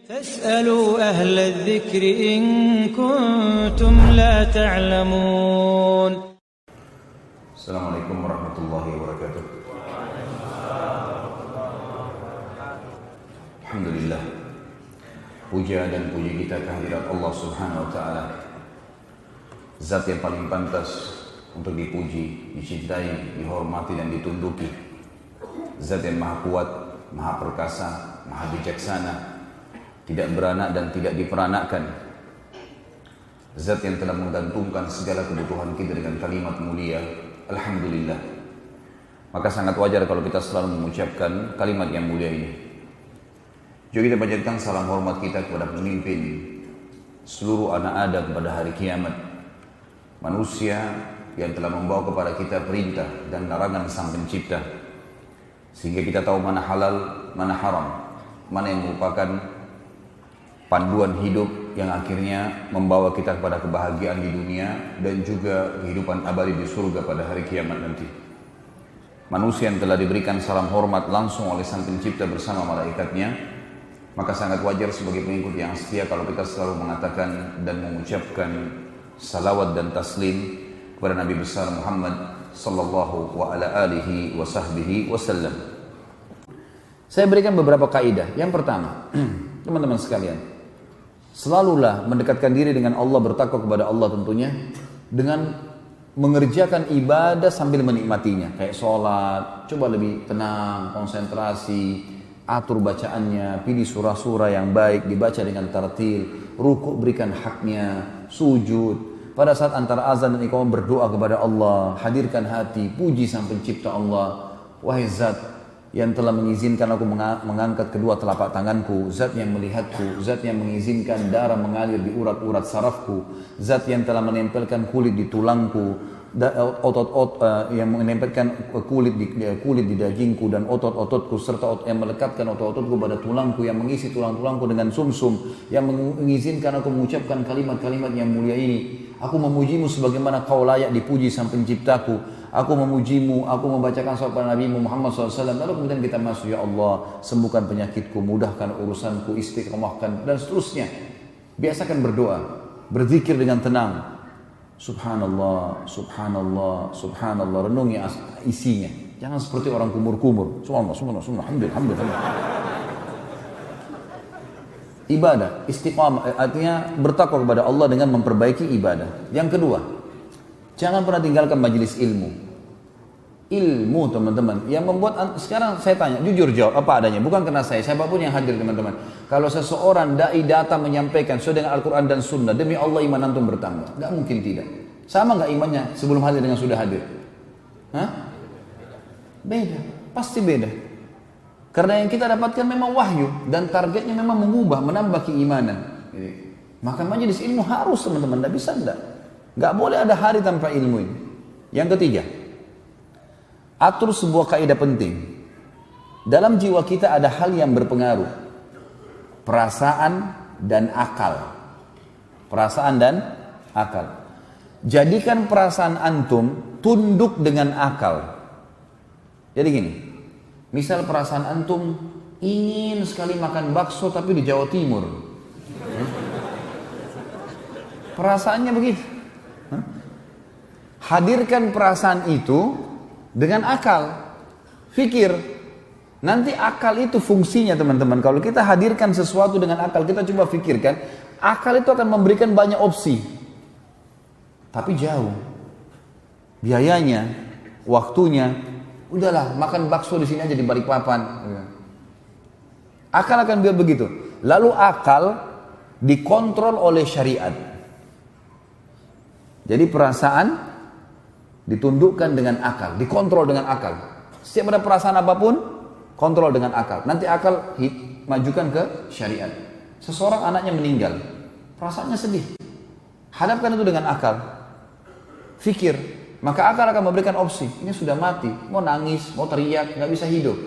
فاسألوا أهل الذكر إن كنتم لا تعلمون. السلام عليكم ورحمة الله وبركاته. Alhamdulillah, puja dan puji kita kehadirat Allah Subhanahu wa Ta'ala, Zat yang paling pantas untuk dipuji, dicintai, dihormati dan ditunduki. Zat yang maha kuat, maha perkasa, maha bijaksana, tidak beranak dan tidak diperanakkan. Zat yang telah menggantungkan segala kebutuhan kita dengan kalimat mulia, Alhamdulillah. Maka sangat wajar kalau kita selalu mengucapkan kalimat yang mulia ini. Juga kita panjatkan salam hormat kita kepada pemimpin seluruh anak Adam pada hari kiamat, manusia yang telah membawa kepada kita perintah dan larangan Sang Pencipta, sehingga kita tahu mana halal, mana haram, mana yang merupakan panduan hidup yang akhirnya membawa kita kepada kebahagiaan di dunia dan juga kehidupan abadi di surga pada hari kiamat nanti. Manusia yang telah diberikan salam hormat langsung oleh Sang Pencipta bersama malaikatnya, maka sangat wajar sebagai pengikut yang setia kalau kita selalu mengatakan dan mengucapkan salawat dan taslim kepada Nabi besar Muhammad sallallahu wa ala alihi wa sahbihi wasallam. Saya berikan beberapa kaidah. Yang pertama, teman-teman sekalian, selalulah mendekatkan diri dengan Allah, bertakwa kepada Allah tentunya, dengan mengerjakan ibadah sambil menikmatinya. Kayak sholat, coba lebih tenang, konsentrasi, atur bacaannya, pilih surah-surah yang baik, dibaca dengan tartil, rukuk berikan haknya, sujud. Pada saat antara azan dan iqamah berdoa kepada Allah, hadirkan hati, puji Sang Pencipta Allah. Wahai Zat yang telah mengizinkan aku mengangkat kedua telapak tanganku, Zat yang melihatku, Zat yang mengizinkan darah mengalir di urat-urat sarafku, Zat yang telah menempelkan kulit di tulangku, yang menempelkan kulit di dagingku dan otot-ototku, serta yang melekatkan otot-ototku pada tulangku, yang mengisi tulang-tulangku dengan sumsum, yang mengizinkan aku mengucapkan kalimat-kalimat yang mulia ini. Aku memujimu sebagaimana kau layak dipuji Sang Penciptaku. Aku memujimu, aku membacakan salawat pada Nabi Muhammad SAW. Lalu kemudian kita masuk, ya Allah, sembuhkan penyakitku, mudahkan urusanku, istiqomahkan, dan seterusnya. Biasakan berdoa, berzikir dengan tenang. Subhanallah, subhanallah, subhanallah. Renungi isinya. Jangan seperti orang kumur-kumur. Subhanallah, subhanallah, subhanallah, alhamdulillah. Ibadah, istiqamah, artinya bertakwa kepada Allah dengan memperbaiki ibadah. Yang kedua, jangan pernah tinggalkan majelis ilmu. Ilmu, teman-teman, yang membuat, sekarang saya tanya, jujur jawab apa adanya, bukan karena saya, siapapun yang hadir, teman-teman. Kalau seseorang dai datang menyampaikan sesuai dengan Al-Quran dan Sunnah, demi Allah iman antum bertambah. Gak mungkin tidak. Sama gak imannya sebelum hadir dengan sudah hadir? Hah? Beda, pasti beda. Karena yang kita dapatkan memang wahyu, dan targetnya memang mengubah, menambah keimanan. Maka majelis ilmu harus, teman-teman, tidak bisa tidak. Gak boleh ada hari tanpa ilmu ini. Yang ketiga, atur sebuah kaidah penting. Dalam jiwa kita ada hal yang berpengaruh, perasaan dan akal. Perasaan dan akal. Jadikan perasaan antum tunduk dengan akal. Jadi gini, misal perasaan antum ingin sekali makan bakso tapi di Jawa Timur. Perasaannya begitu. Hadirkan perasaan itu dengan akal. Fikir. Nanti akal itu fungsinya, teman-teman. Kalau kita hadirkan sesuatu dengan akal, kita coba fikirkan, akal itu akan memberikan banyak opsi. Tapi jauh. Biayanya, waktunya. Udahlah, makan bakso di sini aja di Balikpapan. Akal akan biar begitu. Lalu akal dikontrol oleh syariat. Jadi perasaan ditundukkan dengan akal, dikontrol dengan akal. Setiap ada perasaan apapun, kontrol dengan akal. Nanti akal majukan ke syariat. Seseorang anaknya meninggal, perasaannya sedih. Hadapkan itu dengan akal. Fikir, maka akal akan memberikan opsi. Ini sudah mati, mau nangis, mau teriak, nggak bisa hidup.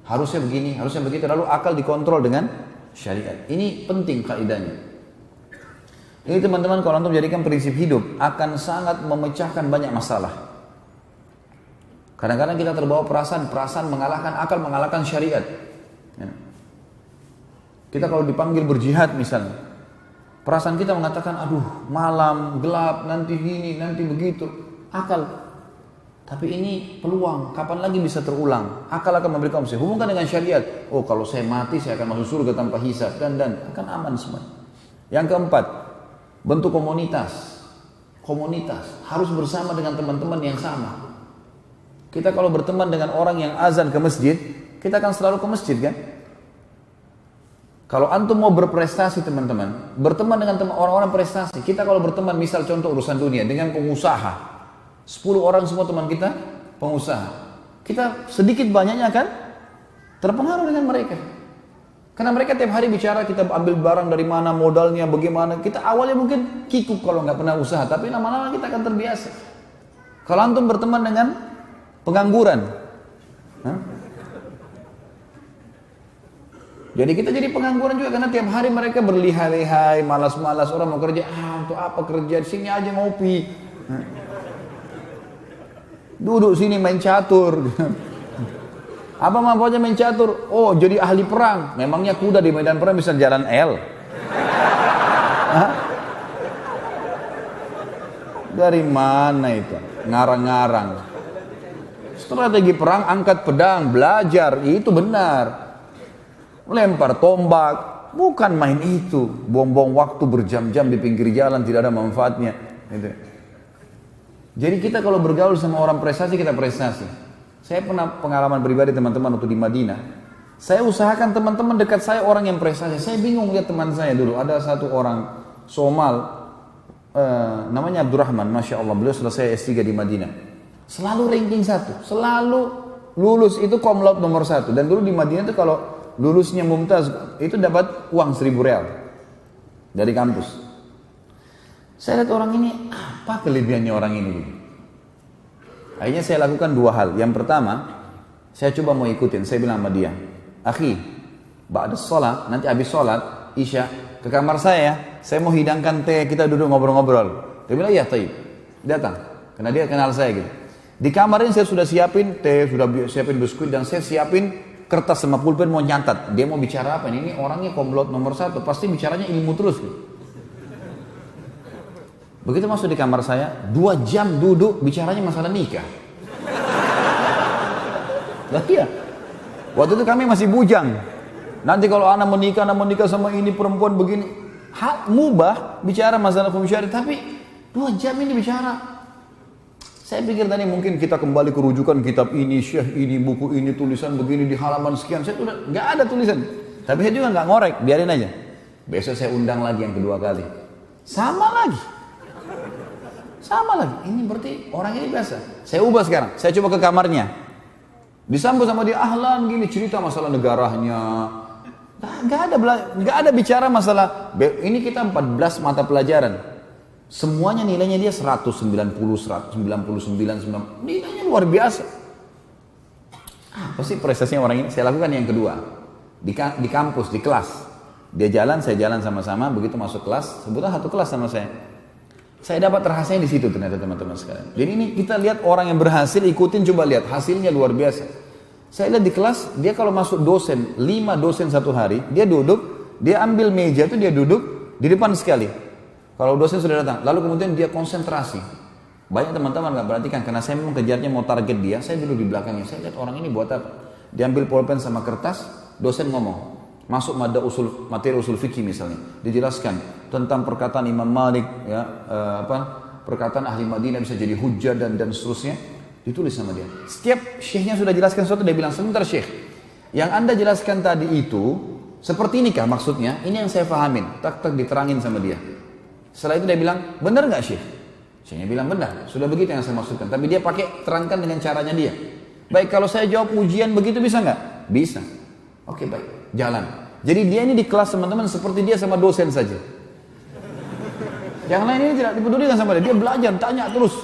Harusnya begini, harusnya begitu. Lalu akal dikontrol dengan syariat. Ini penting kaidahnya. Ini teman-teman, kalau antum jadikan prinsip hidup, akan sangat memecahkan banyak masalah. Kadang-kadang kita terbawa perasaan mengalahkan akal, mengalahkan syariat. Kita kalau dipanggil berjihad misalnya, perasaan kita mengatakan, aduh malam, gelap, nanti gini, nanti begitu. Akal. Tapi ini peluang, kapan lagi bisa terulang? Akal akan memberikan opsi. Hubungkan dengan syariat. Oh kalau saya mati, saya akan masuk surga tanpa hisab. Dan akan aman semua. Yang keempat, bentuk komunitas. Komunitas. Harus bersama dengan teman-teman yang sama. Kita kalau berteman dengan orang yang azan ke masjid, kita akan selalu ke masjid kan? Kalau antum mau berprestasi teman-teman, berteman dengan orang-orang prestasi. Kita kalau berteman misal contoh urusan dunia dengan pengusaha, 10 orang semua teman kita pengusaha. Kita sedikit banyaknya kan terpengaruh dengan mereka. Karena mereka tiap hari bicara kita ambil barang dari mana, modalnya bagaimana. Kita awalnya mungkin kikuk kalau nggak pernah usaha, tapi lama-lama kita akan terbiasa. Kalau antum berteman dengan pengangguran, jadi kita jadi pengangguran juga karena tiap hari mereka berlihai-lihai, malas-malas, orang mau kerja, untuk apa kerja, sini aja ngopi. Duduk sini main catur. Apa manfaatnya main catur? Oh, jadi ahli perang. Memangnya kuda di medan perang bisa jalan L? Dari mana itu? Ngarang-ngarang. Strategi perang, angkat pedang, belajar, itu benar. Lempar tombak, bukan main itu. Buang-buang waktu berjam-jam di pinggir jalan, tidak ada manfaatnya. Gitu. Jadi kita kalau bergaul sama orang prestasi, kita prestasi. Saya pernah pengalaman pribadi teman-teman waktu di Madinah. Saya usahakan teman-teman dekat saya orang yang prestasi. Saya bingung lihat teman saya dulu. Ada satu orang Somal, namanya Abdurrahman, Masya Allah. Beliau selesai S3 di Madinah. Selalu ranking 1, selalu lulus itu cum laude nomor 1. Dan dulu di Madinah itu kalau lulusnya mumtaz itu dapat uang 1.000 real dari kampus. Saya lihat orang ini, apa kelebihannya orang ini? Akhirnya saya lakukan 2 hal. Yang pertama, saya coba mau ikutin. Saya bilang sama dia, akhi, ba'da sholat, nanti habis sholat isya ke kamar saya mau hidangkan teh, kita duduk ngobrol-ngobrol. Dia bilang, ya taib, datang, karena dia kenal saya gitu. Di kamar ini saya sudah siapin teh, sudah siapin biskuit, dan saya siapin kertas sama pulpen mau nyatat. Dia mau bicara apa? Ini orangnya komplot nomor 1, pasti bicaranya ilmu terus gitu. Begitu masuk di kamar saya, 2 jam duduk bicaranya masalah nikah. Lah iya. Waktu itu kami masih bujang. Nanti kalau anak menikah sama ini perempuan begini, hak mubah bicara masalah hukum syariat, tapi 2 jam ini bicara. Saya pikir tadi mungkin kita kembali ke rujukan kitab ini, syekh ini, buku ini, tulisan begini di halaman sekian. Saya udah nggak ada tulisan. Tapi saya juga nggak ngorek, biarin aja. Besok saya undang lagi yang kedua kali. Sama lagi. Ini berarti orang ini biasa. Saya ubah sekarang. Saya coba ke kamarnya. Disambut sama dia, ahlan gini, cerita masalah negaranya. Nggak ada bicara masalah. Ini kita 14 mata pelajaran. Semuanya nilainya dia 190, 199, 90. Nilainya luar biasa. Apa sih prestasinya orang ini? Saya lakukan yang kedua. Di kampus, di kelas. Dia jalan, saya jalan sama-sama. Begitu masuk kelas, sebutlah satu kelas sama saya. Saya dapat rahasianya di situ ternyata teman-teman sekalian. Jadi ini kita lihat orang yang berhasil, ikutin, coba lihat hasilnya luar biasa. Saya lihat di kelas, dia kalau masuk dosen, 5 dosen satu hari, dia duduk, dia ambil meja itu dia duduk di depan sekali. Kalau dosen sudah datang, lalu kemudian dia konsentrasi. Banyak teman-teman nggak perhatikan karena saya memang kejarnya mau target dia, saya duduk di belakangnya. Saya lihat orang ini buat apa? Diambil pulpen sama kertas, dosen ngomong. Masuk materi usul fikih misalnya, dijelaskan tentang perkataan Imam Malik, ya, perkataan ahli Madinah bisa jadi hujjah dan seterusnya, ditulis sama dia. Setiap syekhnya sudah jelaskan sesuatu, dia bilang, sebentar syekh, yang anda jelaskan tadi itu seperti ini kah maksudnya? Ini yang saya fahamin. Tak diterangin sama dia. Setelah itu dia bilang, benar nggak syekh? Syekhnya bilang benar, sudah begitu yang saya maksudkan. Tapi dia pakai terangkan dengan caranya dia. Baik, kalau saya jawab ujian begitu bisa nggak? Bisa. Oke, baik, jalan. Jadi dia ini di kelas teman-teman seperti dia sama dosen saja. Yang lain ini tidak dipedulikan sama dia belajar, tanya terus.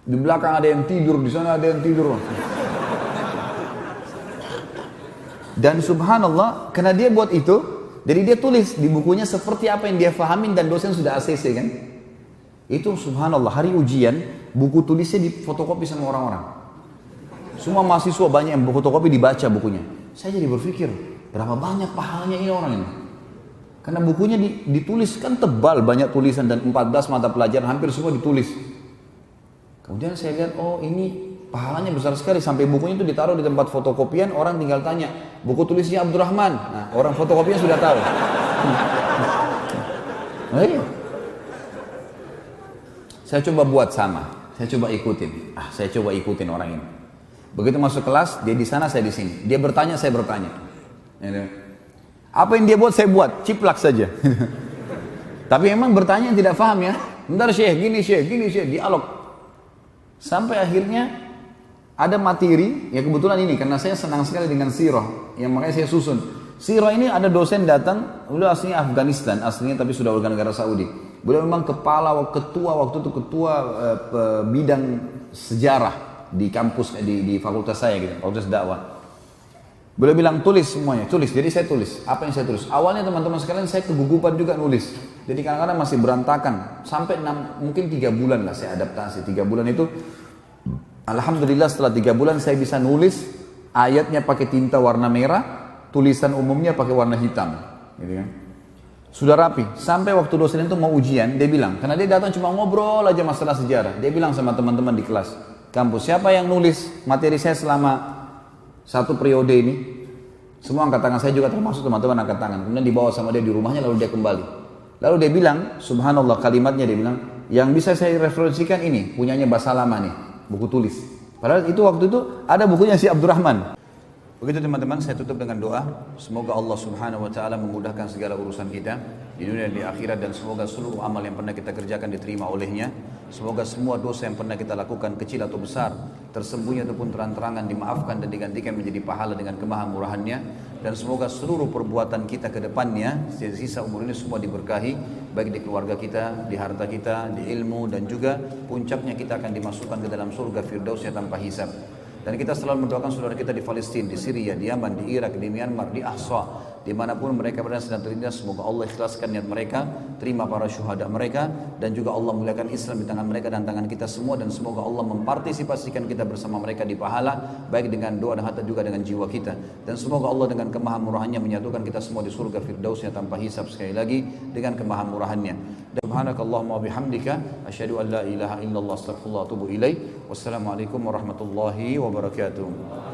Di belakang ada yang tidur, di sana ada yang tidur. Dan subhanallah, karena dia buat itu, jadi dia tulis di bukunya seperti apa yang dia fahamin dan dosen sudah ACC kan. Itu subhanallah, hari ujian, buku tulisnya difotokopi sama orang-orang. Semua mahasiswa banyak yang fotokopi dibaca bukunya. Saya jadi berpikir, berapa banyak pahalanya ini orang ini. Karena bukunya ditulis kan tebal, banyak tulisan dan 14 mata pelajaran hampir semua ditulis. Kemudian saya lihat, oh ini pahalanya besar sekali, sampai bukunya itu ditaruh di tempat fotokopian, orang tinggal tanya, buku tulisnya Abdurrahman. Nah, orang fotokopian sudah tahu. Nah, iya. Saya coba buat sama, saya coba ikutin. Saya coba ikutin orang ini. Begitu masuk kelas, dia di sana, saya di sini. Dia bertanya, saya bertanya. Apa yang dia buat, saya buat, ciplak saja. Tapi memang bertanya yang tidak paham ya. Bentar Syekh, gini Syekh, dialog. Sampai akhirnya ada materi, ya kebetulan ini, karena saya senang sekali dengan sirah, yang makanya saya susun. Sirah ini ada dosen datang, beliau aslinya Afghanistan, aslinya tapi sudah warga negara Saudi. Beliau memang ketua waktu itu ketua bidang sejarah di kampus, di fakultas saya gitu, fakultas dakwah. Beliau bilang tulis semuanya, tulis. Jadi saya tulis. Apa yang saya tulis? Awalnya teman-teman sekalian saya kegugupan juga nulis. Jadi kadang-kadang masih berantakan. Sampai mungkin 3 bulan lah saya adaptasi. 3 bulan itu, alhamdulillah setelah 3 bulan saya bisa nulis ayatnya pakai tinta warna merah, tulisan umumnya pakai warna hitam. Gitu kan. Sudah rapi. Sampai waktu dosen itu mau ujian, dia bilang, karena dia datang cuma ngobrol aja masalah sejarah. Dia bilang sama teman-teman di kelas kampus, siapa yang nulis materi saya selama 1 periode ini? Semua angkat tangan, saya juga termasuk teman-teman angkat tangan. Kemudian dibawa sama dia di rumahnya, lalu dia kembali. Lalu dia bilang, subhanallah kalimatnya, dia bilang, yang bisa saya referensikan ini, punyanya Basalamah nih, buku tulis. Padahal itu waktu itu ada bukunya si Abdurrahman. Begitu teman-teman, saya tutup dengan doa. Semoga Allah subhanahu wa ta'ala memudahkan segala urusan kita di dunia dan di akhirat, dan semoga seluruh amal yang pernah kita kerjakan diterima olehnya. Semoga semua dosa yang pernah kita lakukan, kecil atau besar, tersembunyi ataupun terang-terangan, dimaafkan dan digantikan menjadi pahala dengan kemahamurahannya. Dan semoga seluruh perbuatan kita ke depannya, sisa umur ini semua diberkahi, baik di keluarga kita, di harta kita, di ilmu, dan juga puncaknya kita akan dimasukkan ke dalam surga Firdausnya tanpa hisab. Dan kita selalu mendoakan saudara kita di Palestina, di Syria, di Yaman, di Irak, di Myanmar, di Ahsa, dimanapun mereka berada sedang terlindas. Semoga Allah ikhlaskan niat mereka, terima para syuhada mereka, dan juga Allah muliakan Islam di tangan mereka dan tangan kita semua. Dan semoga Allah mempartisipasikan kita bersama mereka di pahala, baik dengan doa dan harta juga dengan jiwa kita. Dan semoga Allah dengan kemahamurahannya menyatukan kita semua di surga Firdausnya tanpa hisab, sekali lagi dengan kemahamurahannya. Subhanakallahumma wa bihamdika asyhadu an la ilaha illallah astaghfirullah wa atubu ilaik. Wassalamualaikum warahmatullahi wabarakatuh.